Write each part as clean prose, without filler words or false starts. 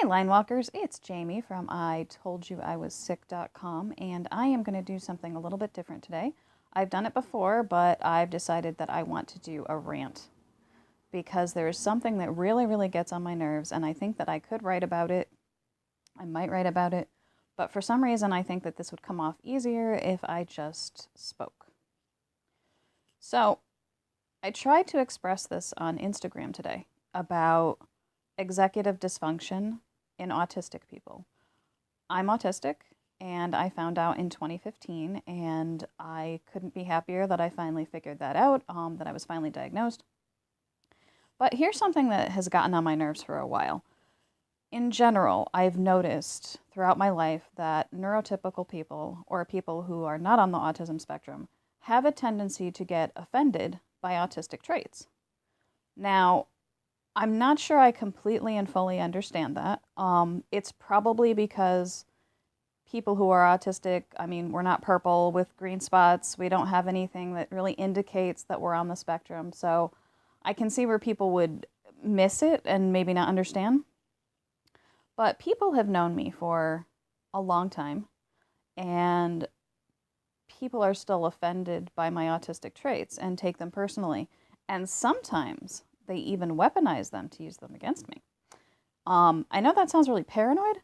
Line Walkers, it's Jaime from IToldYouIWasSick.com, and I am going to do something a little bit different today. I've done it before, but I've decided that I want to do a rant because there is something that really, really gets on my nerves, and I think that I could write about it. I might write about it, but for some reason I think that this would come off easier if I just spoke. So, I tried to express this on Instagram today about executive dysfunction in autistic people. I'm autistic, and I found out in 2015, and I couldn't be happier that I finally figured that out, that I was finally diagnosed. But here's something that has gotten on my nerves for a while. In general, I've noticed throughout my life that neurotypical people, or people who are not on the autism spectrum, have a tendency to get offended by autistic traits. Now, I'm not sure I completely and fully understand that. It's probably because people who are autistic, I mean, we're not purple with green spots. We don't have anything that really indicates that we're on the spectrum. So I can see where people would miss it and maybe not understand. But people have known me for a long time, and people are still offended by my autistic traits and take them personally. And sometimes they even weaponize them to use them against me. I know that sounds really paranoid,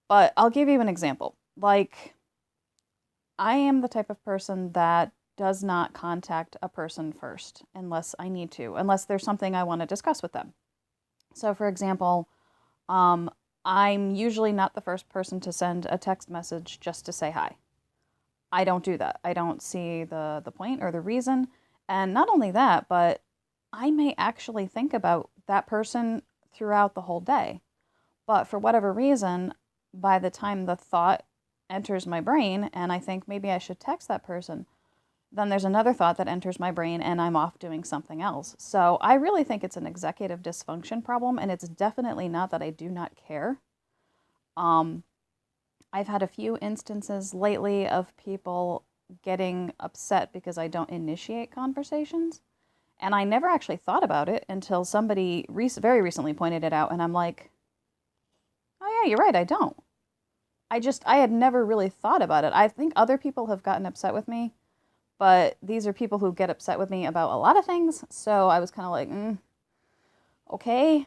but I'll give you an example. Like, I am the type of person that does not contact a person first unless I need to, unless there's something I want to discuss with them. So, for example, I'm usually not the first person to send a text message just to say hi. I don't do that. I don't see the point or the reason. And not only that, but I may actually think about that person throughout the whole day. But for whatever reason, by the time the thought enters my brain and I think maybe I should text that person, then there's another thought that enters my brain and I'm off doing something else. So I really think it's an executive dysfunction problem, and it's definitely not that I do not care. I've had a few instances lately of people getting upset because I don't initiate conversations. And I never actually thought about it until somebody very recently pointed it out, and I'm like, oh yeah, you're right, I don't. I had never really thought about it. I think other people have gotten upset with me, but these are people who get upset with me about a lot of things, so I was kind of like, okay.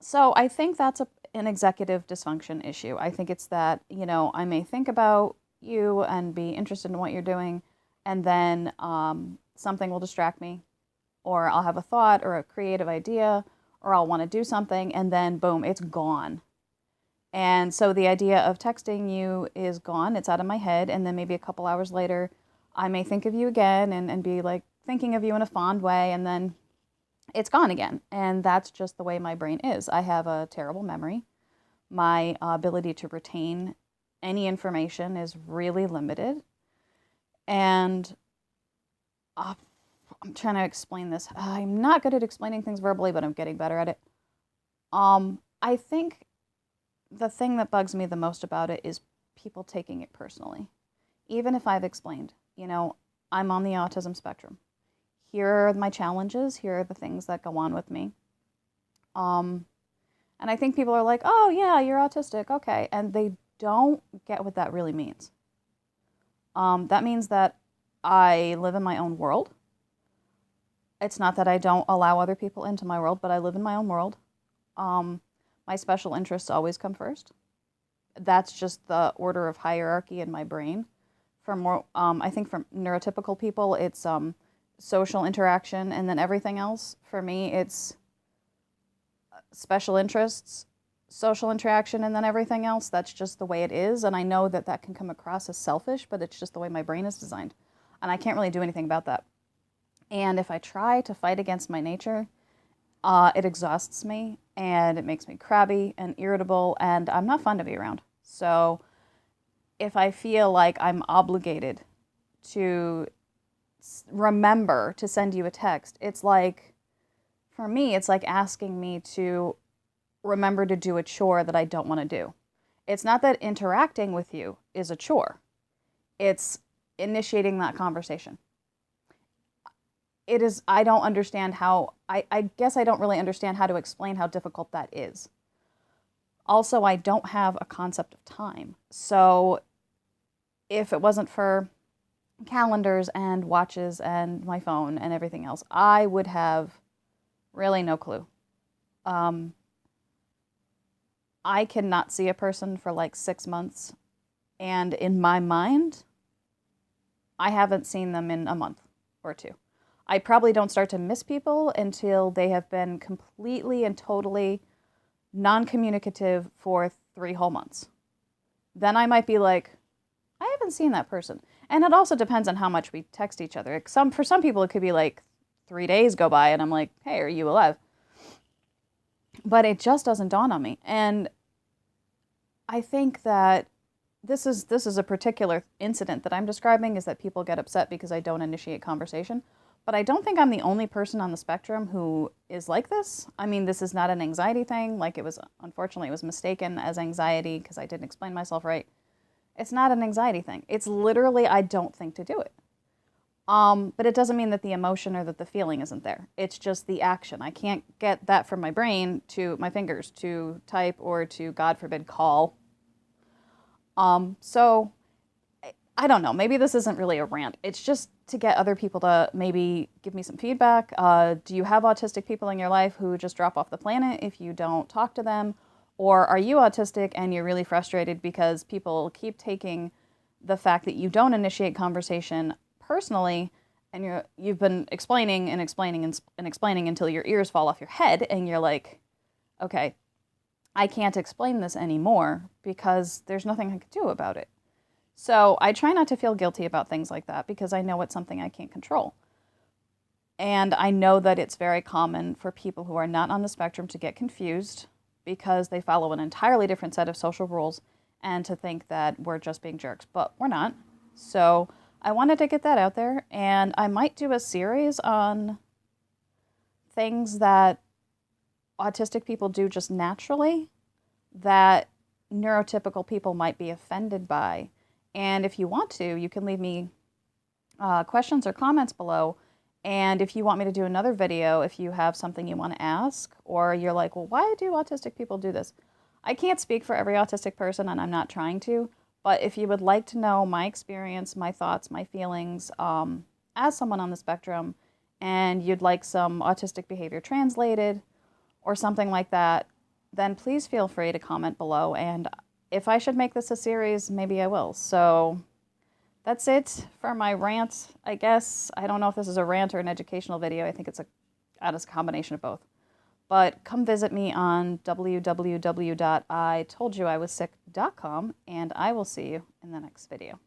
So I think that's an executive dysfunction issue. I think it's that, I may think about you and be interested in what you're doing, and then something will distract me, or I'll have a thought or a creative idea, or I'll want to do something, and then boom, it's gone. And so the idea of texting you is gone. It's out of my head, and then maybe a couple hours later, I may think of you again and be like thinking of you in a fond way, and then it's gone again. And that's just the way my brain is. I have a terrible memory. My ability to retain any information is really limited. And I'm trying to explain this. I'm not good at explaining things verbally, but I'm getting better at it. I think the thing that bugs me the most about it is people taking it personally. Even if I've explained, I'm on the autism spectrum. Here are my challenges. Here are the things that go on with me. And I think people are like, oh yeah, you're autistic. Okay. And they don't get what that really means. That means that I live in my own world. It's not that I don't allow other people into my world, but I live in my own world. My special interests always come first. That's just the order of hierarchy in my brain. I think for neurotypical people, it's social interaction, and then everything else. For me, it's special interests, social interaction, and then everything else. That's just the way it is. And I know that that can come across as selfish, but it's just the way my brain is designed. And I can't really do anything about that. And if I try to fight against my nature, it exhausts me, and it makes me crabby and irritable, and I'm not fun to be around. So if I feel like I'm obligated to remember to send you a text, for me, it's like asking me to remember to do a chore that I don't want to do. It's not that interacting with you is a chore. It's initiating that conversation. I don't understand how, I guess I don't really understand how to explain how difficult that is. Also, I don't have a concept of time. So if it wasn't for calendars and watches and my phone and everything else, I would have really no clue. Um, I cannot see a person for like 6 months, and in my mind, I haven't seen them in a month or two. I probably don't start to miss people until they have been completely and totally non-communicative for 3 whole months. Then I might be like, I haven't seen that person. And it also depends on how much we text each other. For some people, it could be like 3 days go by and I'm like, hey, are you alive? But it just doesn't dawn on me. And I think that this is a particular incident that I'm describing, is that people get upset because I don't initiate conversation. But I don't think I'm the only person on the spectrum who is like this. I mean, this is not an anxiety thing. Like, unfortunately, it was mistaken as anxiety because I didn't explain myself right. It's not an anxiety thing. It's literally, I don't think to do it. But it doesn't mean that the emotion or that the feeling isn't there. It's just the action. I can't get that from my brain to my fingers to type or to, God forbid, call. So I don't know. Maybe this isn't really a rant. It's just to get other people to maybe give me some feedback. Do you have autistic people in your life who just drop off the planet if you don't talk to them? Or are you autistic and you're really frustrated because people keep taking the fact that you don't initiate conversation personally, and you've been explaining and explaining and explaining until your ears fall off your head, and you're like, okay, I can't explain this anymore because there's nothing I can do about it. So I try not to feel guilty about things like that because I know it's something I can't control. And I know that it's very common for people who are not on the spectrum to get confused because they follow an entirely different set of social rules and to think that we're just being jerks, but we're not. So I wanted to get that out there, and I might do a series on things that autistic people do just naturally that neurotypical people might be offended by. And if you want to, you can leave me questions or comments below. And if you want me to do another video, if you have something you want to ask, or you're like, well, why do autistic people do this? I can't speak for every autistic person, and I'm not trying to. But if you would like to know my experience, my thoughts, my feelings as someone on the spectrum, and you'd like some autistic behavior translated or something like that, then please feel free to comment below. And if I should make this a series, maybe I will. So that's it for my rant, I guess. I don't know if this is a rant or an educational video. I think it's a combination of both. But come visit me on www.itoldyoiwassick.com, and I will see you in the next video.